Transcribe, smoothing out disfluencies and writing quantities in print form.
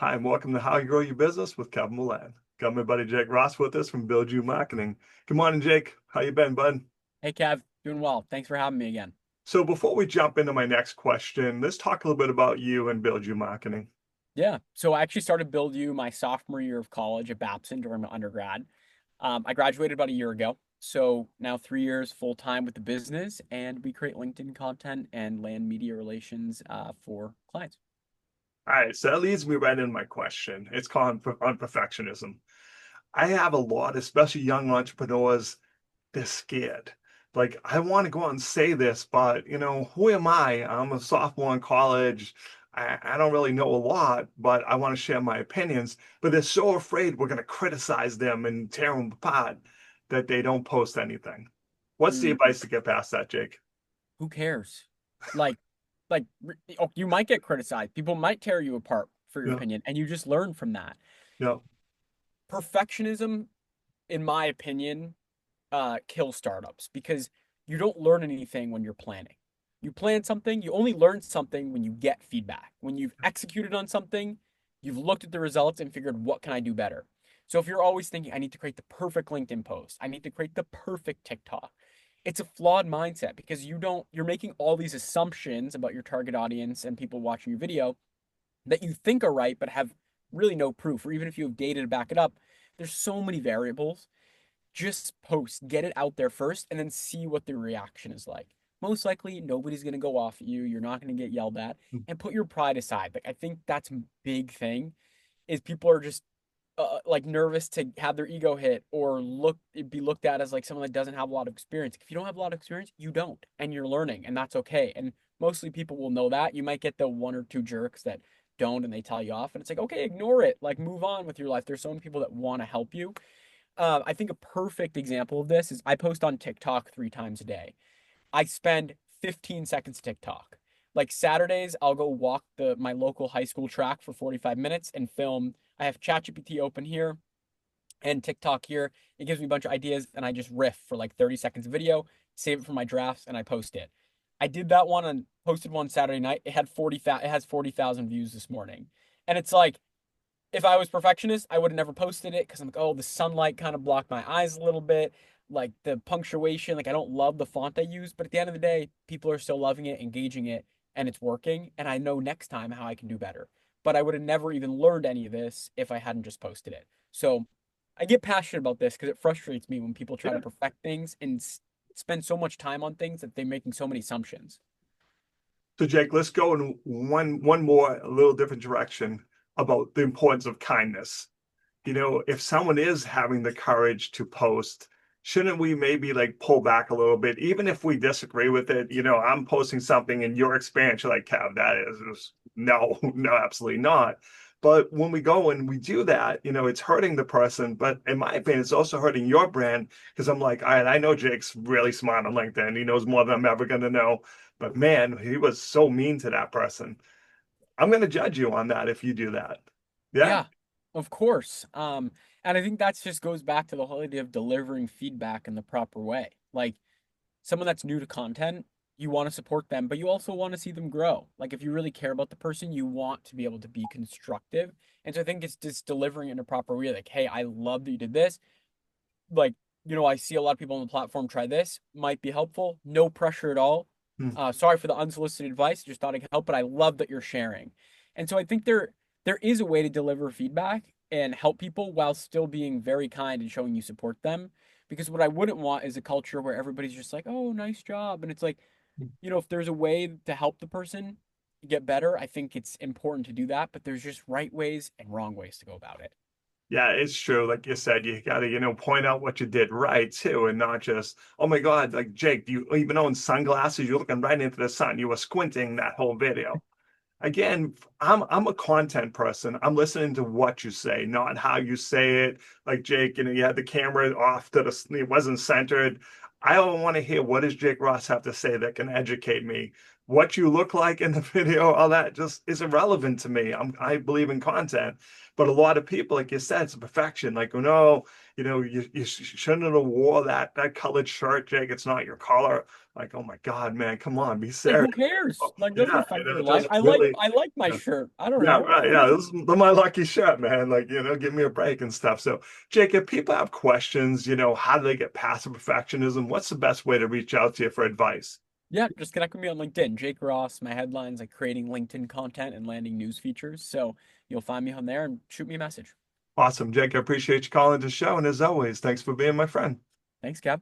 Hi, and welcome to How You Grow Your Business with Kevin Willett. Got my buddy Jake Ross with us from Build You Marketing. Good morning, Jake. How you been, bud? Hey Kev, doing well. Thanks for having me again. So before we jump into my next question, let's talk a little bit about you and Build You Marketing. Yeah, so I actually started Build You my sophomore year of college at Babson during my undergrad. I graduated about a year ago, so now 3 years full time with the business, and we create LinkedIn content and land media relations for clients. All right, so that leads me right into my question. It's called on perfectionism. I have a lot, especially young entrepreneurs, they're scared. Like, I want to go out and say this, but who am I? I'm a sophomore in college. I don't really know a lot, but I want to share my opinions. But they're so afraid we're going to criticize them and tear them apart that they don't post anything. What's the Mm, advice to get past that, Jake? who cares? Like, oh, you might get criticized. People might tear you apart for your Yeah, opinion, and you just learn from that. yeah, Perfectionism, in my opinion, kill startups because you don't learn anything when you're planning. You plan something, you only learn something when you get feedback. When you've executed on something, you've looked at the results and figured, what can I do better? So if you're always thinking, I need to create the perfect LinkedIn post, I need to create the perfect TikTok, it's a flawed mindset because you're making all these assumptions about your target audience and people watching your video that you think are right, but have really no proof. Or even if you have data to back it up, there's so many variables. Just post, get it out there first, and then see what the reaction is like. Most likely, nobody's going to go off at you. You're not going to get yelled at, and put your pride aside. Like, I think that's a big thing is people are just like nervous to have their ego hit or be looked at as like someone that doesn't have a lot of experience. If you don't have a lot of experience, you don't, and you're learning, and that's okay. And mostly people will know that. You might get the one or two jerks that don't and they tell you off, and it's like, okay, ignore it. Like, move on with your life. There's so many people that want to help you. I think a perfect example of this is I post on TikTok 3 times a day. I spend 15 seconds TikTok. Like Saturdays, I'll go walk my local high school track for 45 minutes and film. I have ChatGPT open here and TikTok here. It gives me a bunch of ideas and I just riff for like 30 seconds of video, save it for my drafts, and I post it. I did that one and posted one Saturday night. It has 40,000 views this morning. And it's like if I was perfectionist, I would have never posted it because I'm like, oh, the sunlight kind of blocked my eyes a little bit. Like the punctuation, like I don't love the font I use, but at the end of the day, people are still loving it, engaging it, and it's working. And I know next time how I can do better. But I would have never even learned any of this if I hadn't just posted it. So I get passionate about this because it frustrates me when people try to yeah. perfect things and spend so much time on things that they're making so many assumptions. So, Jake, let's go in one more, a little different direction about the importance of kindness. If someone is having the courage to post, shouldn't we maybe like pull back a little bit, even if we disagree with it? I'm posting something in your experience, you're like, Cav, that is no, no, absolutely not. But when we go and we do that, it's hurting the person. But in my opinion, it's also hurting your brand because I'm like, all right, I know Jake's really smart on LinkedIn. He knows more than I'm ever going to know. But man, he was so mean to that person. I'm going to judge you on that if you do that. Yeah. Yeah, of course. And I think that just goes back to the whole idea of delivering feedback in the proper way. Like someone that's new to content, you want to support them, but you also want to see them grow. Like if you really care about the person, you want to be able to be constructive. And so I think it's just delivering it in a proper way. Like, hey, I love that you did this. Like, I see a lot of people on the platform try this, might be helpful. No pressure at all. Hmm. Sorry for the unsolicited advice. Just thought I could help, but I love that you're sharing. And so I think there is a way to deliver feedback and help people while still being very kind and showing you support them. Because what I wouldn't want is a culture where everybody's just like, oh, nice job. And it's like, if there's a way to help the person get better, I think it's important to do that. But there's just right ways and wrong ways to go about it. Yeah, it's true. Like you said, you got to, point out what you did right too, and not just, oh my God, like Jake, do you even own sunglasses? You're looking right into the sun. You were squinting that whole video. Again, I'm a content person. I'm listening to what you say, not how you say it. Like Jake, you had the camera off to it wasn't centered. I don't want to hear what does Jake Ross have to say that can educate me. what you look like in the video, all that just is irrelevant to me. I believe in content, but a lot of people, like you said, it's a perfection. Like, oh no, you shouldn't have wore that colored shirt, Jake. It's not your color. Like, oh my God, man, come on, be Like, serious. who cares? Like, doesn't Yeah, affect your life. just really. I like my shirt. I don't Yeah, know. right. Yeah, this is my lucky shot, man. Like, give me a break and stuff. So, Jake, if people have questions, how do they get past the perfectionism? What's the best way to reach out to you for advice? Yeah, just connect with me on LinkedIn. Jake Ross. My headlines like creating LinkedIn content and landing news features. So you'll find me on there and shoot me a message. Awesome, Jake. I appreciate you calling the show. And as always, thanks for being my friend. Thanks, Kev.